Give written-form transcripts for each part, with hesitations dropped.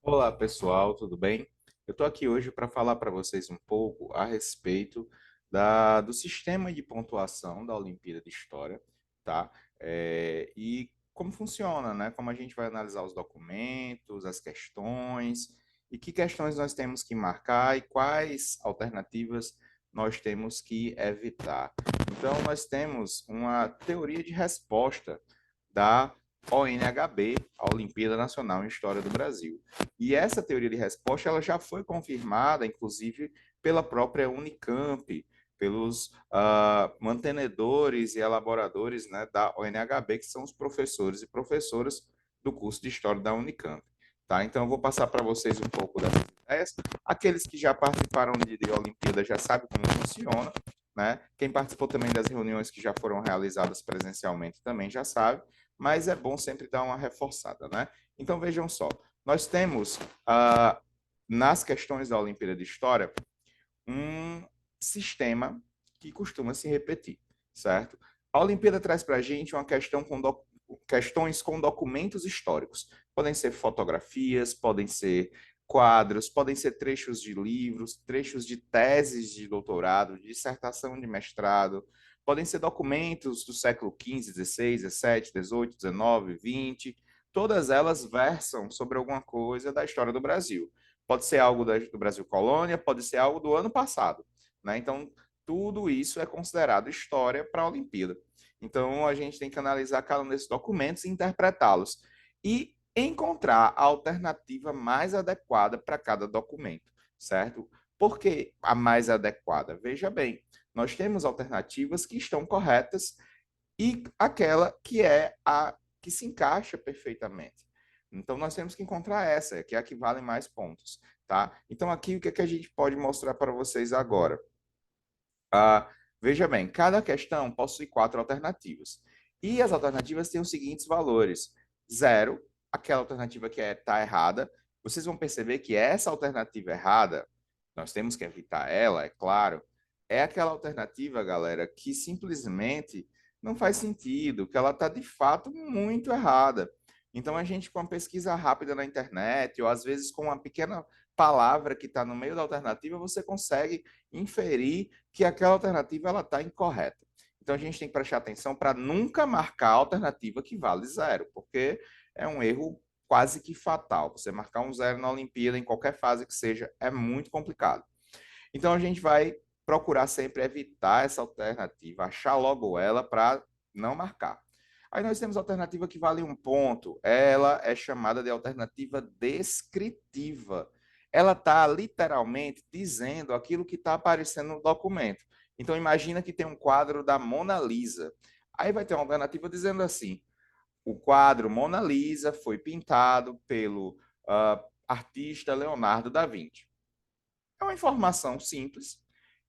Olá, pessoal, tudo bem? Eu estou aqui hoje para falar para vocês um pouco a respeito do sistema de pontuação da Olimpíada de História, tá? E como funciona, né? Como a gente vai analisar os documentos, as questões, e que questões nós temos que marcar e quais alternativas nós temos que evitar. Então, nós temos uma teoria de resposta da ONHB, a Olimpíada Nacional em História do Brasil. E essa teoria de resposta ela já foi confirmada, inclusive, pela própria Unicamp, pelos mantenedores e elaboradores, né, da ONHB, que são os professores e professoras do curso de História da Unicamp. Tá? Então, eu vou passar para vocês um pouco dessas ideias. Aqueles que já participaram de Olimpíada já sabem como funciona. Né? Quem participou também das reuniões que já foram realizadas presencialmente também já sabe, mas é bom sempre dar uma reforçada. Né? Então, vejam só, nós temos, nas questões da Olimpíada de História, um sistema que costuma se repetir, certo? A Olimpíada traz para a gente uma questão com questões com documentos históricos. Podem ser fotografias, podem ser quadros, podem ser trechos de livros, trechos de teses de doutorado, de dissertação de mestrado, podem ser documentos do século XV, XVI, XVII, XVIII, XIX, XX. Todas elas versam sobre alguma coisa da história do Brasil. Pode ser algo do Brasil colônia, pode ser algo do ano passado. Né? Então, tudo isso é considerado história para a Olimpíada. Então, a gente tem que analisar cada um desses documentos e interpretá-los. E encontrar a alternativa mais adequada para cada documento, certo? Por que a mais adequada? Veja bem, nós temos alternativas que estão corretas e aquela que é a que se encaixa perfeitamente. Então, nós temos que encontrar essa, que é a que vale mais pontos, tá? Então, aqui, o que é que a gente pode mostrar para vocês agora? Veja bem, cada questão possui quatro alternativas. E as alternativas têm os seguintes valores. Zero, aquela alternativa que está errada. Vocês vão perceber que essa alternativa errada, nós temos que evitar ela, é claro, é aquela alternativa, galera, que simplesmente não faz sentido, que ela está de fato muito errada. Então, a gente, com uma pesquisa rápida na internet, ou às vezes com uma pequena palavra que está no meio da alternativa, você consegue inferir que aquela alternativa ela está incorreta. Então a gente tem que prestar atenção para nunca marcar a alternativa que vale zero, porque é um erro quase que fatal. Você marcar um zero na Olimpíada, em qualquer fase que seja, é muito complicado. Então a gente vai procurar sempre evitar essa alternativa, achar logo ela para não marcar. Aí nós temos a alternativa que vale um ponto. Ela é chamada de alternativa descritiva. Ela está literalmente dizendo aquilo que está aparecendo no documento. Então imagina que tem um quadro da Mona Lisa. Aí vai ter uma alternativa dizendo assim: o quadro Mona Lisa foi pintado pelo artista Leonardo da Vinci. É uma informação simples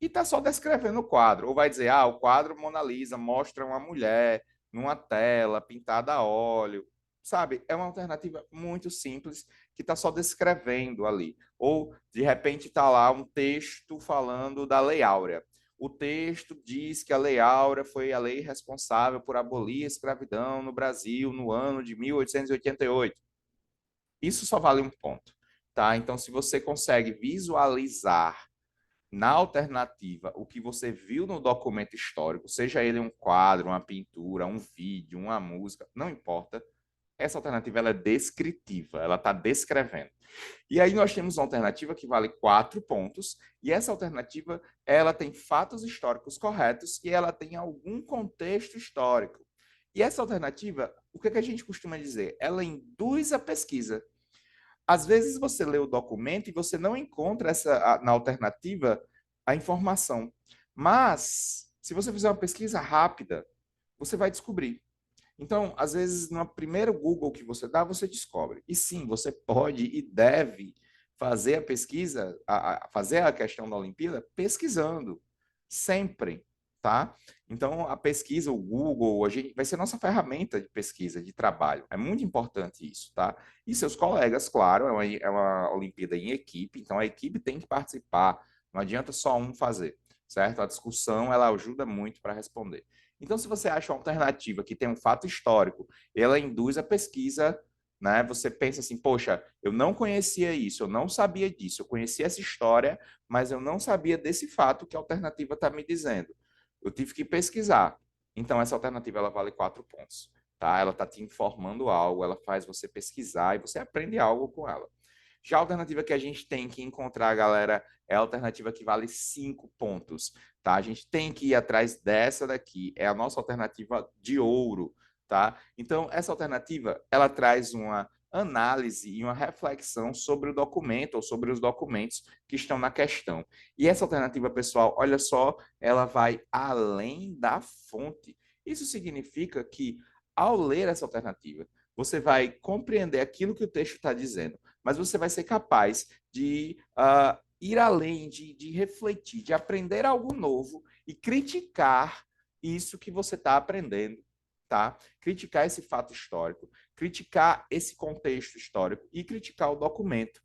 e está só descrevendo o quadro. Ou vai dizer, o quadro Mona Lisa mostra uma mulher numa tela pintada a óleo. Sabe? É uma alternativa muito simples que está só descrevendo ali. Ou, de repente, está lá um texto falando da Lei Áurea. O texto diz que a Lei Áurea foi a lei responsável por abolir a escravidão no Brasil no ano de 1888. Isso só vale um ponto, tá? Então, se você consegue visualizar na alternativa o que você viu no documento histórico, seja ele um quadro, uma pintura, um vídeo, uma música, não importa, essa alternativa ela é descritiva, ela está descrevendo. E aí nós temos uma alternativa que vale 4 pontos, e essa alternativa ela tem fatos históricos corretos e ela tem algum contexto histórico. E essa alternativa, o que, é que a gente costuma dizer? Ela induz a pesquisa. Às vezes você lê o documento e você não encontra na alternativa a informação. Mas, se você fizer uma pesquisa rápida, você vai descobrir. Então, às vezes, no primeiro Google que você dá, você descobre. E sim, você pode e deve fazer a pesquisa, fazer a questão da Olimpíada pesquisando, sempre, tá? Então, a pesquisa, o Google, a gente, vai ser nossa ferramenta de pesquisa, de trabalho. É muito importante isso, tá? E seus colegas, claro, é uma Olimpíada em equipe, então a equipe tem que participar, não adianta só um fazer, certo? A discussão, ela ajuda muito para responder. Então, se você acha uma alternativa que tem um fato histórico, ela induz a pesquisa né? Você pensa assim, poxa, eu não conhecia isso, eu não sabia disso, eu conhecia essa história, mas eu não sabia desse fato que a alternativa está me dizendo. Eu tive que pesquisar. Então, essa alternativa ela vale 4 pontos, tá? Ela está te informando algo, ela faz você pesquisar e você aprende algo com ela. Já a alternativa que a gente tem que encontrar, galera, é a alternativa que vale 5 pontos, tá? A gente tem que ir atrás dessa daqui, é a nossa alternativa de ouro, tá? Então, essa alternativa, ela traz uma análise e uma reflexão sobre o documento ou sobre os documentos que estão na questão. E essa alternativa, pessoal, olha só, ela vai além da fonte. Isso significa que, ao ler essa alternativa, você vai compreender aquilo que o texto está dizendo, mas você vai ser capaz de ir além, de refletir, de aprender algo novo e criticar isso que você está aprendendo, tá? Criticar esse fato histórico, criticar esse contexto histórico e criticar o documento.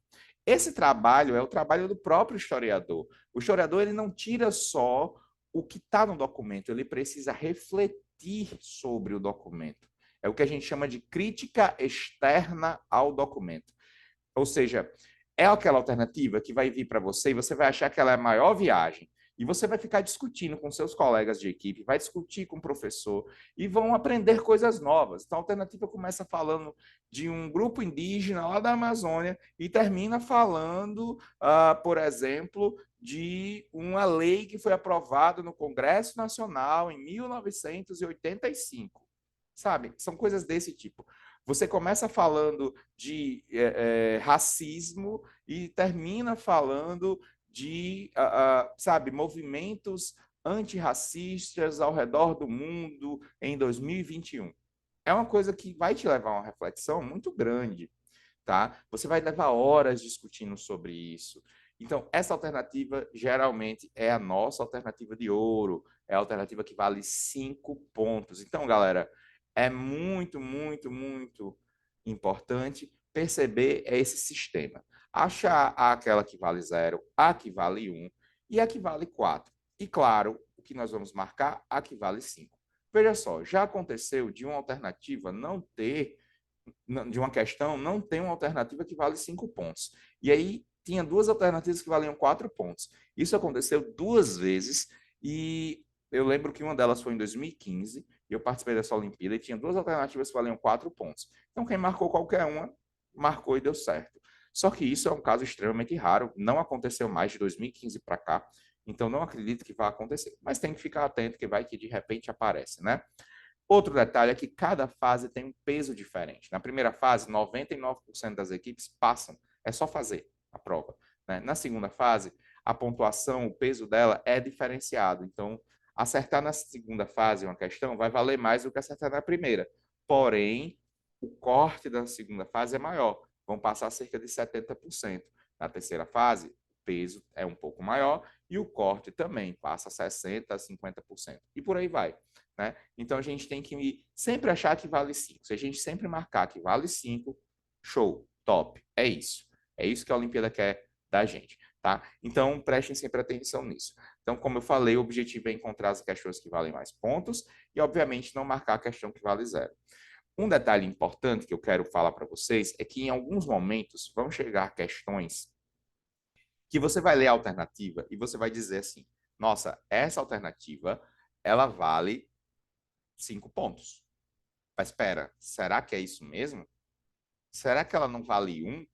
Esse trabalho é o trabalho do próprio historiador. O historiador ele não tira só o que está no documento, ele precisa refletir sobre o documento. É o que a gente chama de crítica externa ao documento. Ou seja, é aquela alternativa que vai vir para você e você vai achar que ela é a maior viagem. E você vai ficar discutindo com seus colegas de equipe, vai discutir com o professor e vão aprender coisas novas. Então, a alternativa começa falando de um grupo indígena lá da Amazônia e termina falando, por exemplo, de uma lei que foi aprovada no Congresso Nacional em 1985. Sabe? São coisas desse tipo. Você começa falando de racismo e termina falando de, sabe, movimentos antirracistas ao redor do mundo em 2021. É uma coisa que vai te levar a uma reflexão muito grande, tá? Você vai levar horas discutindo sobre isso. Então, essa alternativa geralmente é a nossa alternativa de ouro, é a alternativa que vale 5 pontos. Então, galera, é muito, muito, muito importante perceber esse sistema. Achar aquela que vale 0, a que vale 1 e a que vale 4. E, claro, o que nós vamos marcar, a que vale 5. Veja só, já aconteceu de uma alternativa não ter de uma questão, não tem uma alternativa que vale 5 pontos. E aí tinha duas alternativas que valiam 4 pontos. Isso aconteceu 2 vezes e eu lembro que uma delas foi em 2015 e eu participei dessa Olimpíada e tinha duas alternativas que valiam 4 pontos. Então quem marcou qualquer uma, marcou e deu certo. Só que isso é um caso extremamente raro, não aconteceu mais de 2015 para cá, então não acredito que vá acontecer. Mas tem que ficar atento que vai que de repente aparece, né? Outro detalhe é que cada fase tem um peso diferente. Na primeira fase, 99% das equipes passam, é só fazer a prova. Né? Na segunda fase, a pontuação, o peso dela é diferenciado. Então, acertar na segunda fase uma questão vai valer mais do que acertar na primeira. Porém, o corte da segunda fase é maior, vão passar cerca de 70%. Na terceira fase, o peso é um pouco maior e o corte também passa 60% a 50%. E por aí vai. Né? Então a gente tem que sempre achar que vale 5. Se a gente sempre marcar que vale 5, show, top. É isso. É isso que a Olimpíada quer da gente. Tá? Então prestem sempre atenção nisso. Então, como eu falei, o objetivo é encontrar as questões que valem mais pontos e, obviamente, não marcar a questão que vale 0. Um detalhe importante que eu quero falar para vocês é que em alguns momentos vão chegar questões que você vai ler a alternativa e você vai dizer assim: nossa, essa alternativa ela vale 5 pontos. Mas espera, será que é isso mesmo? Será que ela não vale 1?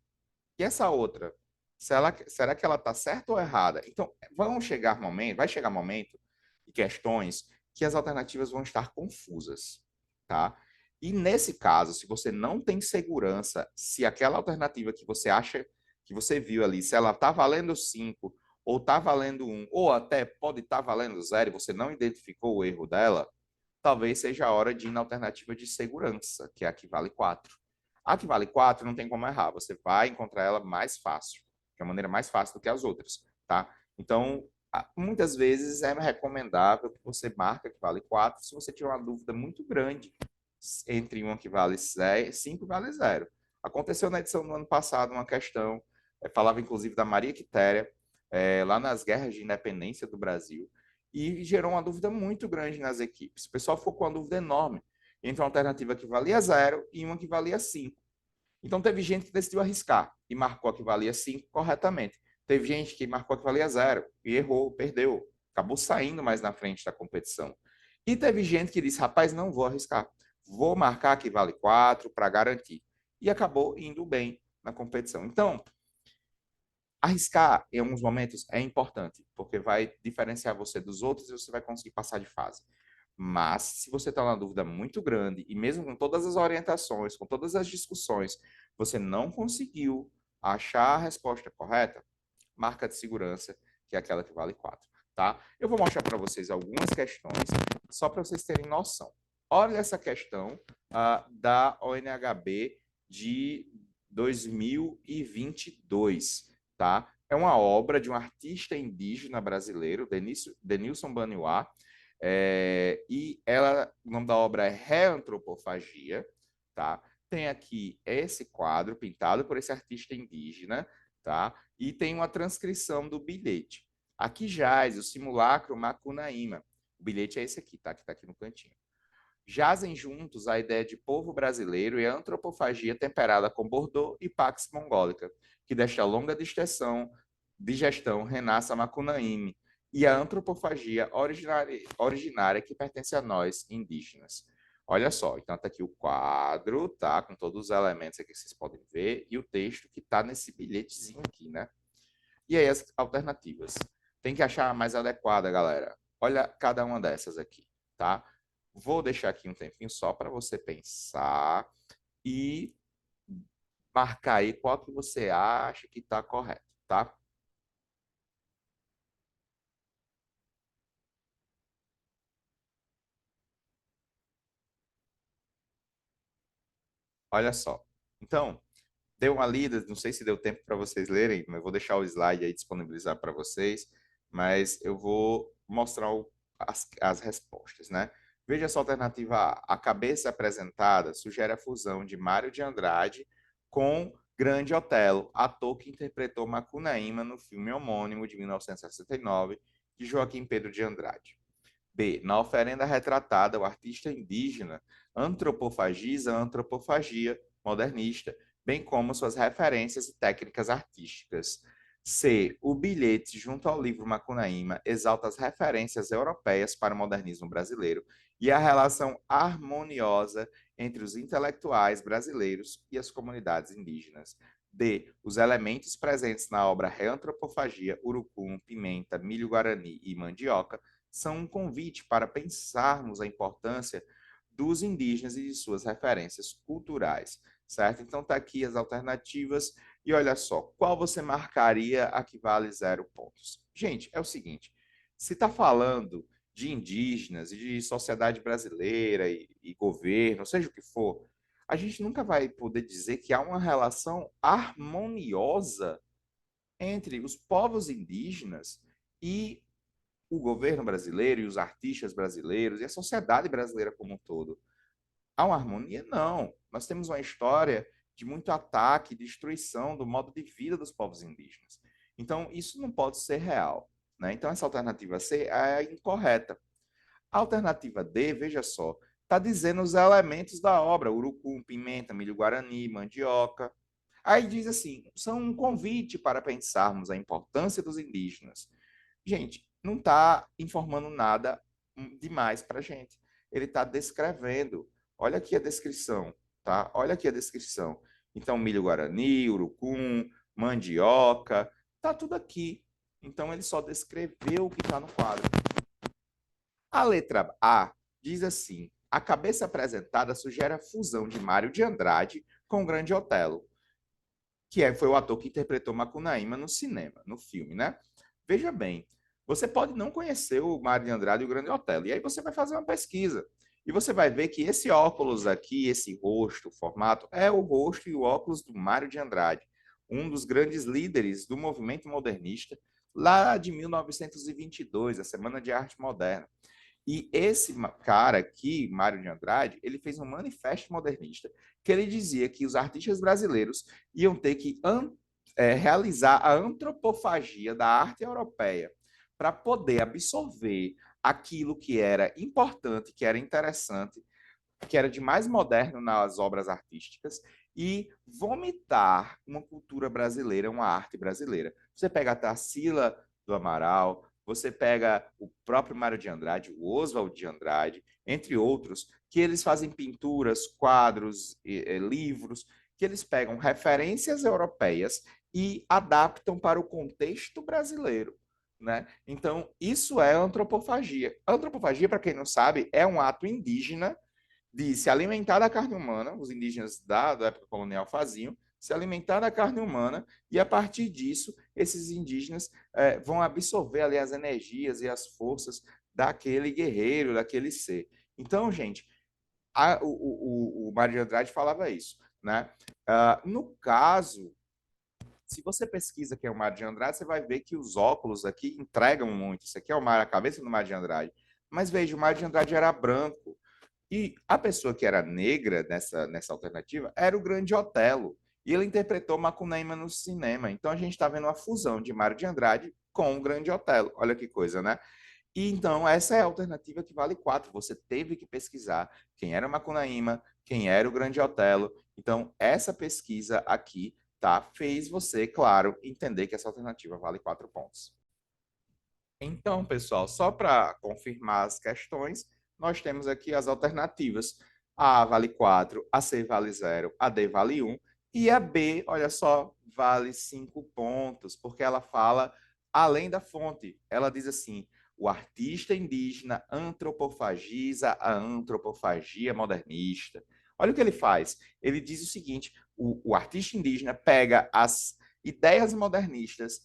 E essa outra? Será que ela está certa ou errada? Então, vai chegar momento e questões que as alternativas vão estar confusas, tá? E nesse caso, se você não tem segurança se aquela alternativa que você acha que você viu ali, se ela está valendo 5 ou está valendo 1, ou até pode estar valendo 0 e você não identificou o erro dela, talvez seja a hora de ir na alternativa de segurança, que é a que vale 4. A que vale 4 não tem como errar, você vai encontrar ela mais fácil, de uma maneira mais fácil do que as outras, tá? Então, muitas vezes é recomendável que você marque a que vale 4 se você tiver uma dúvida muito grande entre uma que vale 5 e vale 0. Aconteceu na edição do ano passado uma questão, falava inclusive da Maria Quitéria, lá nas guerras de independência do Brasil, e gerou uma dúvida muito grande nas equipes. O pessoal ficou com uma dúvida enorme entre uma alternativa que valia 0 e uma que valia 5. Então, teve gente que decidiu arriscar e marcou a que valia 5 corretamente. Teve gente que marcou a que valia 0 e errou, perdeu, acabou saindo mais na frente da competição. E teve gente que disse, rapaz, não vou arriscar, vou marcar que vale 4 para garantir. E acabou indo bem na competição. Então, arriscar em alguns momentos é importante, porque vai diferenciar você dos outros e você vai conseguir passar de fase. Mas, se você está numa dúvida muito grande, e mesmo com todas as orientações, com todas as discussões, você não conseguiu achar a resposta correta, marca de segurança, que é aquela que vale 4, tá? Eu vou mostrar para vocês algumas questões, só para vocês terem noção. Olha essa questão da ONHB de 2022, tá? É uma obra de um artista indígena brasileiro, Denilson Baniuá, e o nome da obra é Reantropofagia, tá? Tem aqui esse quadro pintado por esse artista indígena, tá? E tem uma transcrição do bilhete. Aqui jaz o simulacro Macunaíma. O bilhete é esse aqui, tá? Que está aqui no cantinho. Jazem juntos a ideia de povo brasileiro e a antropofagia temperada com Bordeaux e Pax Mongólica, que desta longa digestão renasça Macunaíma e a antropofagia originária que pertence a nós, indígenas. Olha só, então tá aqui o quadro, tá? Com todos os elementos aqui que vocês podem ver, e o texto que tá nesse bilhetezinho aqui, né? E aí as alternativas. Tem que achar a mais adequada, galera. Olha cada uma dessas aqui, tá? Vou deixar aqui um tempinho só para você pensar e marcar aí qual que você acha que está correto, tá? Olha só. Então, deu uma lida, não sei se deu tempo para vocês lerem, mas eu vou deixar o slide aí disponibilizar para vocês, mas eu vou mostrar as respostas, né? Veja essa alternativa A. A cabeça apresentada sugere a fusão de Mário de Andrade com Grande Otelo, ator que interpretou Macunaíma no filme homônimo de 1969, de Joaquim Pedro de Andrade. B. Na oferenda retratada, o artista indígena antropofagiza a antropofagia modernista, bem como suas referências e técnicas artísticas. C. O bilhete, junto ao livro Macunaíma, exalta as referências europeias para o modernismo brasileiro e a relação harmoniosa entre os intelectuais brasileiros e as comunidades indígenas. D. Os elementos presentes na obra Reantropofagia, urucum, pimenta, milho guarani e mandioca são um convite para pensarmos a importância dos indígenas e de suas referências culturais, certo? Então tá aqui as alternativas e olha só, qual você marcaria a que vale 0 pontos? Gente, é o seguinte, se está falando de indígenas e de sociedade brasileira e governo, seja o que for, a gente nunca vai poder dizer que há uma relação harmoniosa entre os povos indígenas e o governo brasileiro e os artistas brasileiros e a sociedade brasileira como um todo. Há uma harmonia? Não. Nós temos uma história de muito ataque, destruição do modo de vida dos povos indígenas. Então, isso não pode ser real. Né? Então, essa alternativa C é incorreta. A alternativa D, veja só, está dizendo os elementos da obra: urucum, pimenta, milho guarani, mandioca. Aí diz assim: são um convite para pensarmos a importância dos indígenas. Gente, não está informando nada demais para a gente. Ele está descrevendo. Olha aqui a descrição, tá? Olha aqui a descrição. Então, milho guarani, urucum, mandioca, tá tudo aqui. Então, ele só descreveu o que está no quadro. A letra A diz assim: a cabeça apresentada sugere a fusão de Mário de Andrade com o Grande Otelo, foi o ator que interpretou Macunaíma no cinema, no filme, né? Veja bem, você pode não conhecer o Mário de Andrade e o Grande Otelo, e aí você vai fazer uma pesquisa. E você vai ver que esse óculos aqui, esse rosto, o formato, é o rosto e o óculos do Mário de Andrade, um dos grandes líderes do movimento modernista, lá de 1922, a Semana de Arte Moderna. E esse cara aqui, Mário de Andrade, ele fez um manifesto modernista que ele dizia que os artistas brasileiros iam ter que realizar a antropofagia da arte europeia para poder absorver aquilo que era importante, que era interessante, que era de mais moderno nas obras artísticas e vomitar uma cultura brasileira, uma arte brasileira. Você pega a Tarsila do Amaral, você pega o próprio Mário de Andrade, o Oswald de Andrade, entre outros, que eles fazem pinturas, quadros, livros, que eles pegam referências europeias e adaptam para o contexto brasileiro. Né? Então, isso é antropofagia. A antropofagia, para quem não sabe, é um ato indígena de se alimentar da carne humana, os indígenas da época colonial faziam, se alimentar da carne humana, e a partir disso, esses indígenas vão absorver ali as energias e as forças daquele guerreiro, daquele ser. Então, gente, o Mário de Andrade falava isso. Né? No caso, se você pesquisa quem é o Mário de Andrade, você vai ver que os óculos aqui entregam muito. Isso aqui é a cabeça do Mário de Andrade. Mas veja, o Mário de Andrade era branco. E a pessoa que era negra nessa alternativa era o Grande Otelo. E ele interpretou Macunaíma no cinema. Então a gente está vendo uma fusão de Mário de Andrade com o Grande Otelo. Olha que coisa, né? E então essa é a alternativa que vale 4. Você teve que pesquisar quem era Macunaíma, quem era o Grande Otelo. Então essa pesquisa aqui, tá, fez você, claro, entender que essa alternativa vale 4 pontos. Então, pessoal, só para confirmar as questões, nós temos aqui as alternativas. A vale 4, a C vale 0, a D vale 1 e a B, olha só, vale 5 pontos, porque ela fala além da fonte. Ela diz assim: o artista indígena antropofagiza a antropofagia modernista. Olha o que ele faz. Ele diz o seguinte: o artista indígena pega as ideias modernistas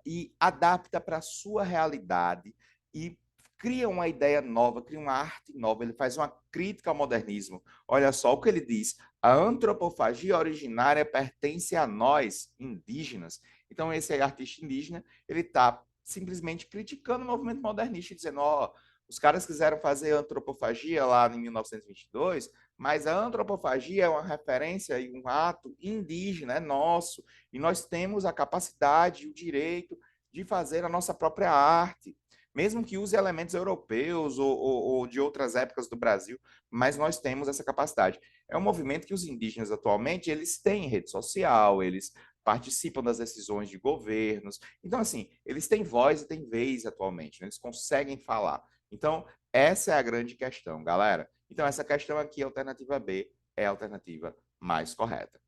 e adapta para a sua realidade e cria uma ideia nova, cria uma arte nova, ele faz uma crítica ao modernismo. Olha só o que ele diz: a antropofagia originária pertence a nós, indígenas. Então, esse artista indígena, ele está simplesmente criticando o movimento modernista, dizendo, ó, os caras quiseram fazer antropofagia lá em 1922, mas a antropofagia é uma referência e um ato indígena, é nosso, e nós temos a capacidade e o direito de fazer a nossa própria arte, mesmo que use elementos europeus ou de outras épocas do Brasil, mas nós temos essa capacidade. É um movimento que os indígenas atualmente eles têm rede social, eles participam das decisões de governos. Então, assim, eles têm voz e têm vez atualmente, né? Eles conseguem falar. Então, essa é a grande questão, galera. Então, essa questão aqui, a alternativa B, é a alternativa mais correta.